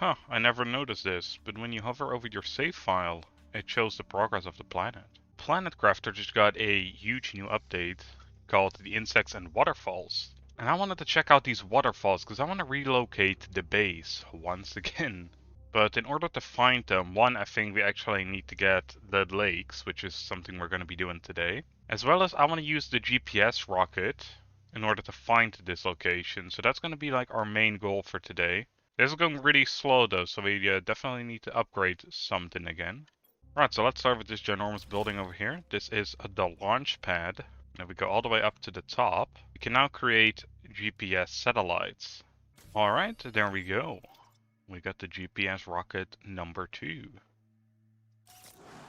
Huh, I never noticed this, but when you hover over your save file, it shows the progress of the planet. Planet Crafter just got a huge new update called the Insects and Waterfalls. And I wanted to check out these waterfalls because I want to relocate the base once again. But in order to find them, one, I think we actually need to get the lakes, which is something we're going to be doing today. As well as I want to use the GPS rocket in order to find this location. So that's going to be like our main goal for today. This is going really slow though, so we definitely need to upgrade something again. Alright, so let's start with this ginormous building over here. This is the launch pad. And if we go all the way up to the top, we can now create GPS satellites. Alright, there we go. We got the GPS rocket number 2.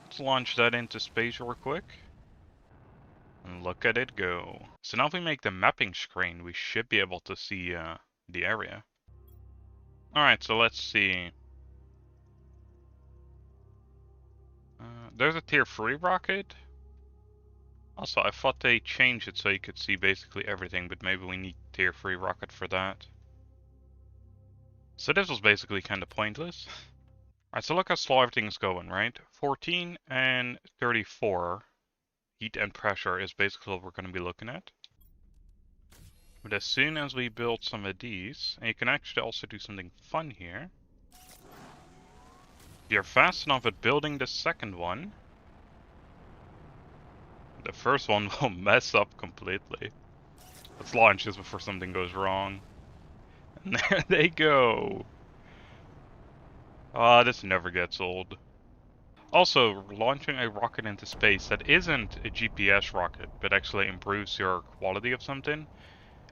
Let's launch that into space real quick. And look at it go. So now if we make the mapping screen, we should be able to see the area. Alright, so let's see. There's a tier 3 rocket. Also, I thought they changed it so you could see basically everything, but maybe we need tier 3 rocket for that. So this was basically kind of pointless. Alright, so look how slow everything's going, right? 14 and 34 heat and pressure is basically what we're going to be looking at. But as soon as we build some of these, and you can actually also do something fun here. If you're fast enough at building the second one, the first one will mess up completely. Let's launch this before something goes wrong. And there they go! Ah, this never gets old. Also, launching a rocket into space that isn't a GPS rocket, but actually improves your quality of something,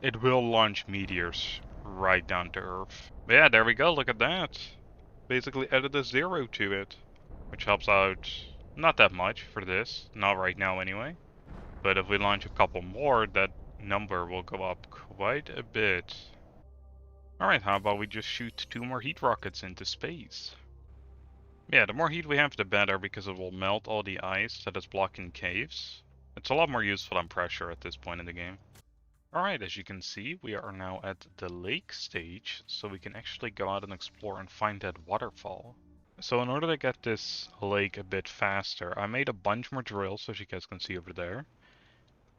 it will launch meteors right down to Earth. But yeah, there we go, look at that. Basically added a 0 to it, which helps out not that much for this, not right now anyway. But if we launch a couple more, that number will go up quite a bit. Alright, how about we just shoot 2 more heat rockets into space? Yeah, the more heat we have, the better, because it will melt all the ice that is blocking caves. It's a lot more useful than pressure at this point in the game. Alright, as you can see, we are now at the lake stage, so we can actually go out and explore and find that waterfall. So in order to get this lake a bit faster, I made a bunch more drills, as you guys can see over there.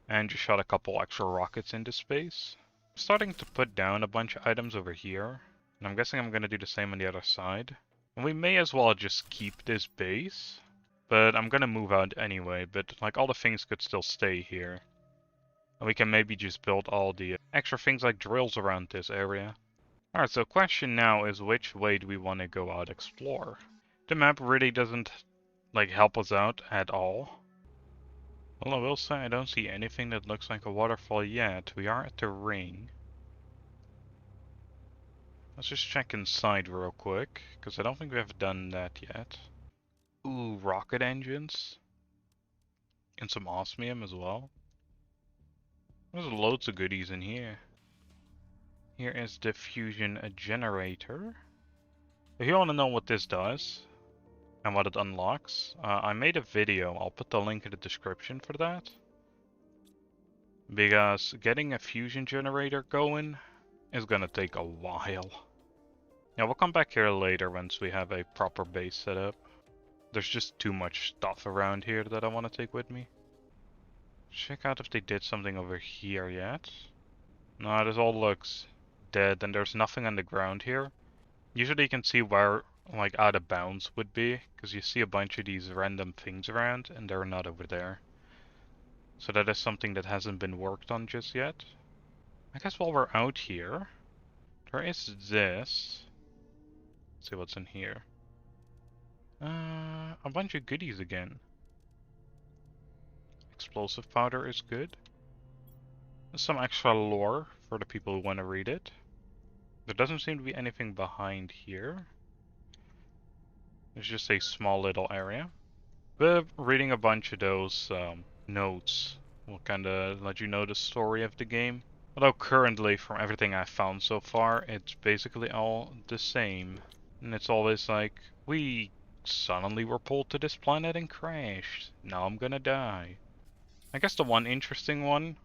And just shot a couple extra rockets into space. I'm starting to put down a bunch of items over here, and I'm guessing I'm going to do the same on the other side. And we may as well just keep this base, but I'm going to move out anyway, but like all the things could still stay here. And we can maybe just build all the extra things like drills around this area. Alright, so question now is which way do we want to go out explore? The map really doesn't like help us out at all. Well, I will say I don't see anything that looks like a waterfall yet. We are at the ring. Let's just check inside real quick, because I don't think we have done that yet. Ooh, rocket engines. And some osmium as well. There's loads of goodies in here. Here is the fusion generator. If you want to know what this does and what it unlocks, I made a video. I'll put the link in the description for that. Because getting a fusion generator going is gonna take a while. Yeah, we'll come back here later once we have a proper base set up. There's just too much stuff around here that I want to take with me. Check out if they did something over here yet. No, this all looks dead and there's nothing on the ground here. Usually you can see where like out of bounds would be, because you see a bunch of these random things around and they're not over there. So that is something that hasn't been worked on just yet. I guess while we're out here, there is this. Let's see what's in here. A bunch of goodies again. Explosive powder is good. There's some extra lore for the people who want to read it. There doesn't seem to be anything behind here. It's just a small little area. But reading a bunch of those notes will kind of let you know the story of the game. Although currently, from everything I've found so far, it's basically all the same. And it's always like, we suddenly were pulled to this planet and crashed. Now I'm gonna die. I guess the one interesting one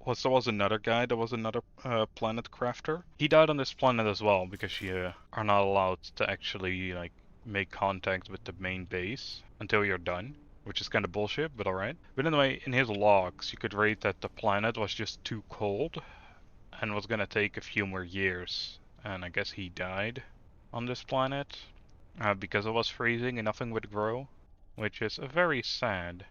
there was another guy that was another planet crafter. He died on this planet as well because you are not allowed to actually like make contact with the main base until you're done, which is kind of bullshit, but alright. But anyway, in his logs, you could read that the planet was just too cold and was gonna take a few more years. And I guess he died on this planet because it was freezing and nothing would grow, which is very sad.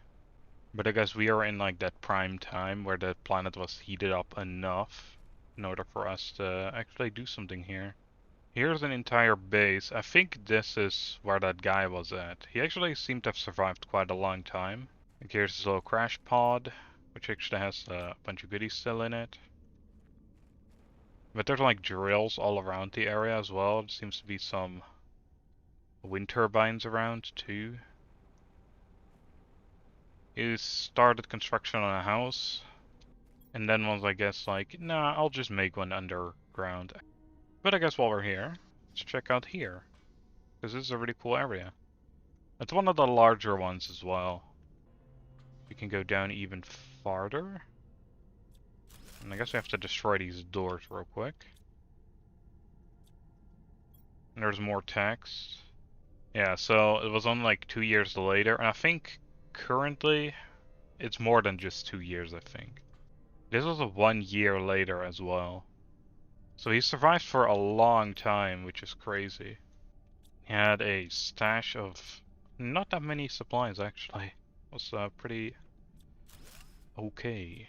But I guess we are in like that prime time where the planet was heated up enough in order for us to actually do something here. Here's an entire base. I think this is where that guy was at. He actually seemed to have survived quite a long time. Like here's his little crash pod, which actually has a bunch of goodies still in it. But there's like drills all around the area as well. There seems to be some wind turbines around too. He started construction on a house, and then was, I guess, like, nah, I'll just make one underground. But I guess while we're here, let's check out here, because this is a really cool area. It's one of the larger ones as well. We can go down even farther. And I guess we have to destroy these doors real quick. And there's more text. Yeah, so it was on like 2 years later, and I think currently it's more than just 2 years, I think. This was a 1 year later as well. So he survived for a long time, which is crazy. He had a stash of not that many supplies actually. It was pretty okay.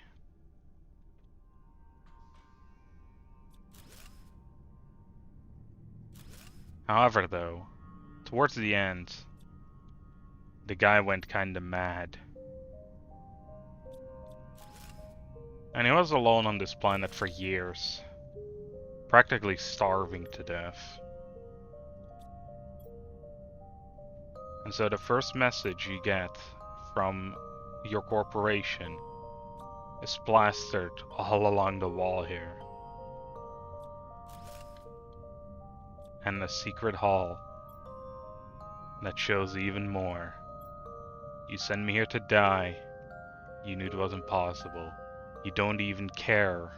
However though, towards the end, the guy went kinda mad. And he was alone on this planet for years. Practically starving to death. And so the first message you get from your corporation is plastered all along the wall here. And a secret hall that shows even more. You sent me here to die. You knew it wasn't possible. You don't even care.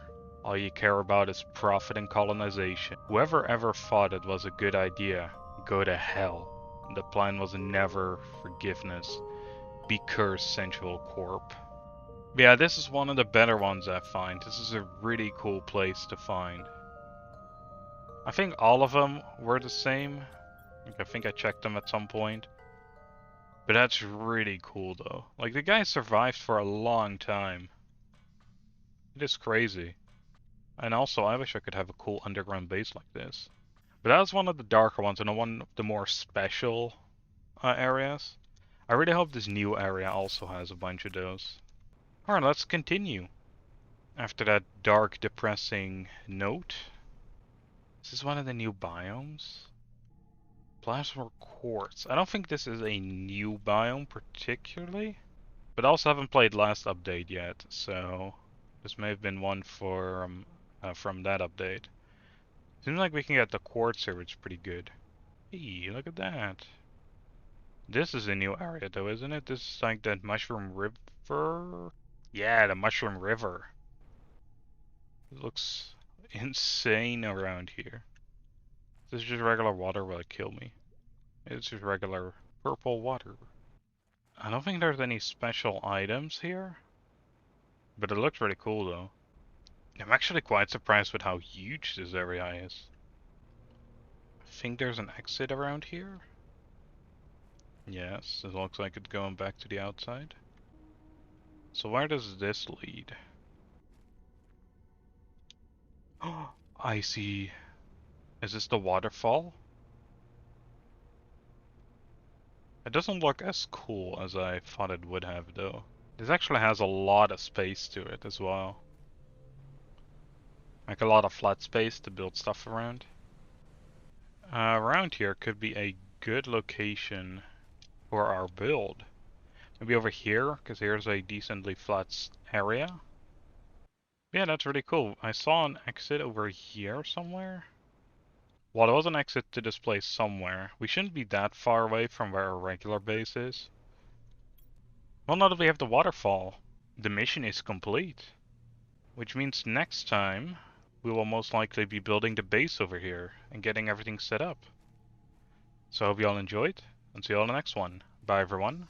All you care about is profit and colonization. Whoever ever thought it was a good idea, go to hell. The plan was never forgiveness. Be cursed, Sensual Corp. Yeah, this is one of the better ones I find. This is a really cool place to find. I think all of them were the same. Like, I think I checked them at some point. But that's really cool though. Like, the guy survived for a long time. It is crazy. And also, I wish I could have a cool underground base like this. But that was one of the darker ones and one of the more special areas. I really hope this new area also has a bunch of those. Alright, let's continue. After that dark, depressing note. Is this one of the new biomes? Plasma Quartz. I don't think this is a new biome particularly. But I also haven't played last update yet, so this may have been one from that update. Seems like we can get the quartz here, which is pretty good. Hey, look at that. This is a new area though, isn't it? This is like that Mushroom River? Yeah, the Mushroom River. It looks insane around here. This is just regular water will it kill me. It's just regular purple water. I don't think there's any special items here. But it looks really cool though. I'm actually quite surprised with how huge this area is. I think there's an exit around here. Yes, it looks like it's going back to the outside. So where does this lead? Oh, I see. Is this the waterfall? It doesn't look as cool as I thought it would have though. This actually has a lot of space to it as well. Like a lot of flat space to build stuff around. Around here could be a good location for our build. Maybe over here, because here's a decently flat area. Yeah, that's really cool. I saw an exit over here somewhere. Well, there was an exit to this place somewhere. We shouldn't be that far away from where our regular base is. Well, now that we have the waterfall, the mission is complete. Which means next time, we will most likely be building the base over here and getting everything set up. So I hope you all enjoyed, and see you all in the next one. Bye everyone.